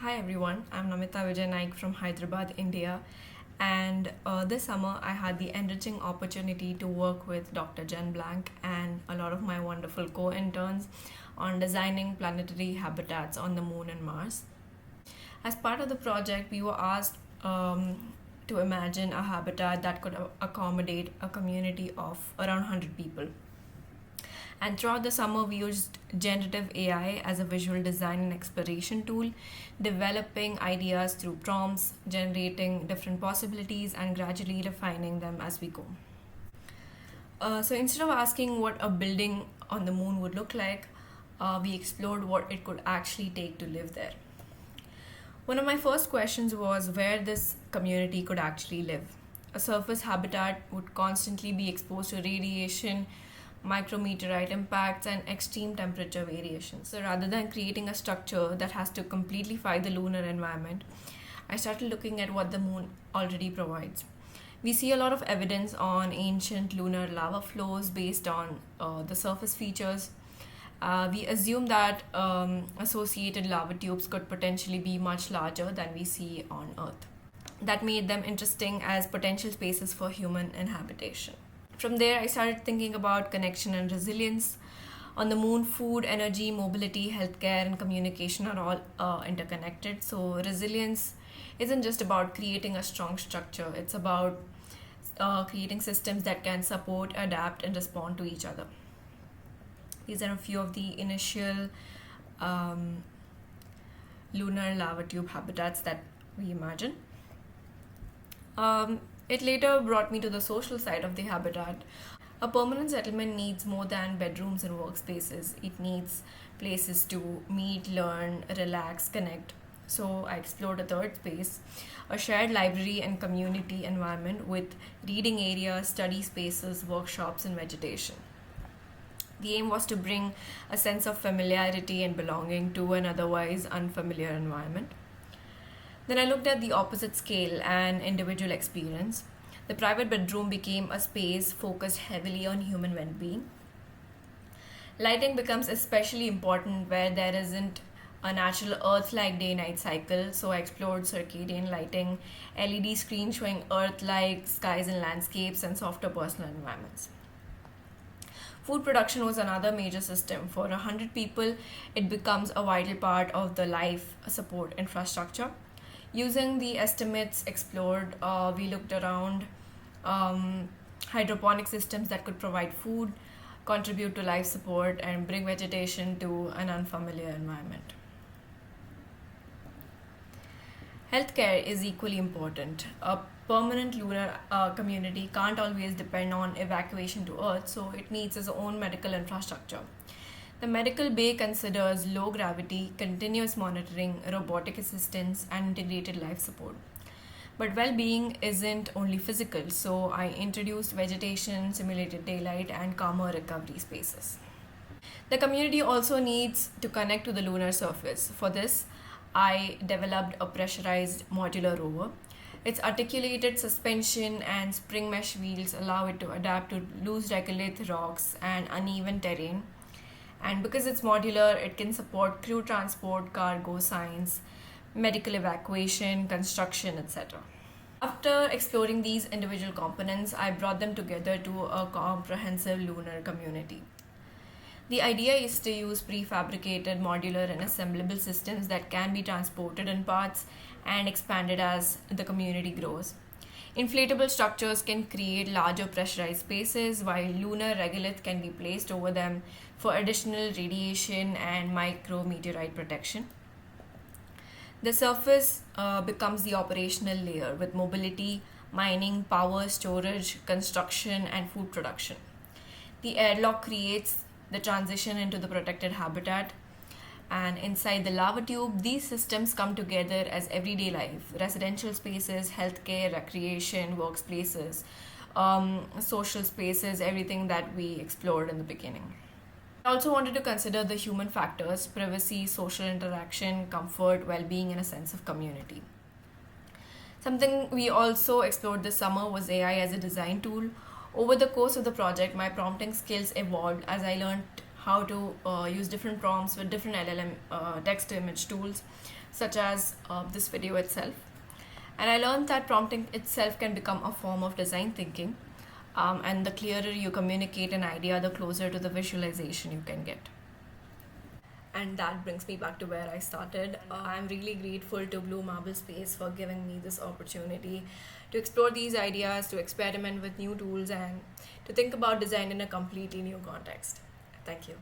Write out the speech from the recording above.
Hi everyone, I'm Namita Naik from Hyderabad, India. And this summer, I had the enriching opportunity to work with Dr. Jen Blank and a lot of my wonderful co interns on designing planetary habitats on the moon and Mars. As part of the project, we were asked to imagine a habitat that could accommodate a community of around 100 people. And throughout the summer, we used generative AI as a visual design and exploration tool, developing ideas through prompts, generating different possibilities, and gradually refining them as we go. So instead of asking what a building on the moon would look like, we explored what it could actually take to live there. One of my first questions was where this community could actually live. A surface habitat would constantly be exposed to radiation, micrometeorite impacts, and extreme temperature variations. So rather than creating a structure that has to completely fight the lunar environment, I started looking at what the moon already provides. We see a lot of evidence on ancient lunar lava flows based on the surface features. We assume that associated lava tubes could potentially be much larger than we see on Earth. That made them interesting as potential spaces for human inhabitation. From there, I started thinking about connection and resilience. On the moon, food, energy, mobility, healthcare, and communication are all interconnected. So, resilience isn't just about creating a strong structure, it's about creating systems that can support, adapt, and respond to each other. These are a few of the initial lunar lava tube habitats that we imagine. It later brought me to the social side of the habitat. A permanent settlement needs more than bedrooms and workspaces. It needs places to meet, learn, relax, connect. So I explored a third space, a shared library and community environment with reading areas, study spaces, workshops, and vegetation. The aim was to bring a sense of familiarity and belonging to an otherwise unfamiliar environment. Then I looked at the opposite scale and individual experience. The private bedroom became a space focused heavily on human well being. Lighting becomes especially important where there isn't a natural Earth like day night cycle, so I explored circadian lighting, LED screens showing Earth like skies and landscapes, and softer personal environments. Food production was another major system. For 100 people, it becomes a vital part of the life support infrastructure. Using the estimates explored, we looked around hydroponic systems that could provide food, contribute to life support, and bring vegetation to an unfamiliar environment. Healthcare is equally important. A permanent lunar community can't always depend on evacuation to Earth, so it needs its own medical infrastructure. The medical bay considers low gravity, continuous monitoring, robotic assistance, and integrated life support. But well being isn't only physical, so I introduced vegetation, simulated daylight, and calmer recovery spaces. The community also needs to connect to the lunar surface. For this, I developed a pressurized modular rover. Its articulated suspension and spring mesh wheels allow it to adapt to loose regolith rocks and uneven terrain. And because it's modular, it can support crew transport, cargo, science, medical evacuation, construction, etc. After exploring these individual components, I brought them together to a comprehensive lunar community. The idea is to use prefabricated, modular, and assemblable systems that can be transported in parts and expanded as the community grows. Inflatable structures can create larger pressurized spaces, while lunar regolith can be placed over them for additional radiation and micrometeorite protection. The surface becomes the operational layer with mobility, mining, power, storage, construction, and food production. The airlock creates the transition into the protected habitat. And inside the lava tube, these systems come together as everyday life, residential spaces, healthcare, recreation, workplaces, social spaces, everything that we explored in the beginning. I also wanted to consider the human factors: privacy, social interaction, comfort, well being, and a sense of community. Something we also explored this summer was AI as a design tool. Over the course of the project, my prompting skills evolved as I learned how to use different prompts with different LLM text to image tools. such as this video itself. And I learned that prompting itself can become a form of design thinking. And the clearer you communicate an idea, the closer to the visualization you can get. And that brings me back to where I started. I'm really grateful to Blue Marble Space for giving me this opportunity to explore these ideas, to experiment with new tools, and to think about design in a completely new context. Thank you.